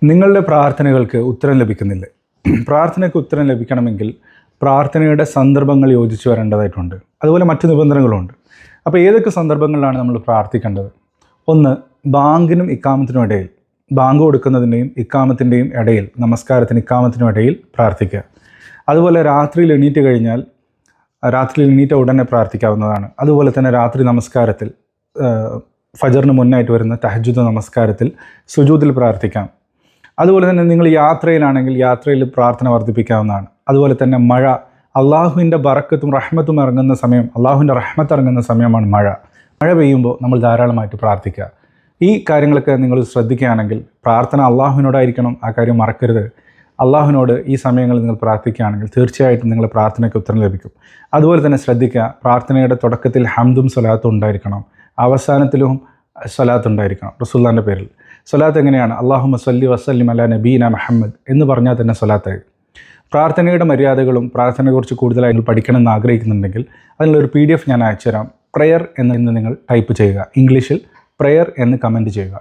നിങ്ങളുടെ പ്രാർത്ഥനകൾക്ക് ഉത്തരം ലഭിക്കുന്നില്ലേ? പ്രാർത്ഥനയ്ക്ക് ഉത്തരം ലഭിക്കണമെങ്കിൽ പ്രാർത്ഥനയുടെ സന്ദർഭങ്ങൾ യോജിച്ച് വരേണ്ടതായിട്ടുണ്ട്. അതുപോലെ മറ്റു നിബന്ധനകളുണ്ട്. അപ്പോൾ ഏതൊക്കെ സന്ദർഭങ്ങളിലാണ് നമ്മൾ പ്രാർത്ഥിക്കേണ്ടത്? ഒന്ന്, ബാങ്കിനും ഇക്കാമത്തിനും ഇടയിൽ, ബാങ്ക് കൊടുക്കുന്നതിൻ്റെയും ഇക്കാമത്തിൻ്റെയും ഇടയിൽ, നമസ്കാരത്തിന് ഇക്കാമത്തിനും ഇടയിൽ പ്രാർത്ഥിക്കുക. അതുപോലെ രാത്രിയിൽ എണീറ്റ് കഴിഞ്ഞാൽ രാത്രിയിൽ എണീറ്റ ഉടനെ പ്രാർത്ഥിക്കാവുന്നതാണ്. അതുപോലെ തന്നെ രാത്രി നമസ്കാരത്തിൽ, ഫജറിന് മുന്നായിട്ട് വരുന്ന തഹജ്ജുദ് നമസ്കാരത്തിൽ സുജൂദിൽ പ്രാർത്ഥിക്കാം. അതുപോലെ തന്നെ നിങ്ങൾ യാത്രയിലാണെങ്കിൽ യാത്രയിൽ പ്രാർത്ഥന വർദ്ധിപ്പിക്കാവുന്നതാണ്. അതുപോലെ തന്നെ മഴ, അള്ളാഹുവിൻ്റെ ബറക്കത്തും റഹ്മത്തും ഇറങ്ങുന്ന സമയം, അള്ളാഹുവിൻ്റെ റഹ്മത്ത് ഇറങ്ങുന്ന സമയമാണ് മഴ പെയ്യുമ്പോൾ നമ്മൾ ധാരാളമായിട്ട് പ്രാർത്ഥിക്കുക. ഈ കാര്യങ്ങളൊക്കെ നിങ്ങൾ ശ്രദ്ധിക്കുകയാണെങ്കിൽ, പ്രാർത്ഥന അള്ളാഹുവിനോടായിരിക്കണം, ആ കാര്യം മറക്കരുത്. അള്ളാഹുവിനോട് ഈ സമയങ്ങളിൽ നിങ്ങൾ പ്രാർത്ഥിക്കുകയാണെങ്കിൽ തീർച്ചയായിട്ടും നിങ്ങളുടെ പ്രാർത്ഥനയ്ക്ക് ഉത്തരം ലഭിക്കും. അതുപോലെ തന്നെ ശ്രദ്ധിക്കുക, പ്രാർത്ഥനയുടെ തുടക്കത്തിൽ ഹംദും സ്വലാത്തും ഉണ്ടായിരിക്കണം, അവസാനത്തിലും സ്വലാത്ത് ഉണ്ടായിരിക്കണം. റസൂലുള്ളാഹിൻ്റെ പേരിൽ സ്വലാത്ത് എങ്ങനെയാണ്? അല്ലാഹുമ്മ സ്വല്ലി വസല്ലിം അലാ നബീന മുഹമ്മദ് എന്ന് പറഞ്ഞാൽ തന്നെ സ്വലാത്തായി. പ്രാർത്ഥനയുടെ മര്യാദകളും പ്രാർത്ഥനയെക്കുറിച്ച് കൂടുതലായി നിങ്ങൾ പഠിക്കണമെന്ന് ആഗ്രഹിക്കുന്നുണ്ടെങ്കിൽ അതിനുള്ളൊരു PDF ഞാൻ അയച്ചുതരാം. പ്രയർ എന്ന് നിങ്ങൾ ടൈപ്പ് ചെയ്യുക, ഇംഗ്ലീഷിൽ പ്രയർ എന്ന് കമൻറ്റ് ചെയ്യുക.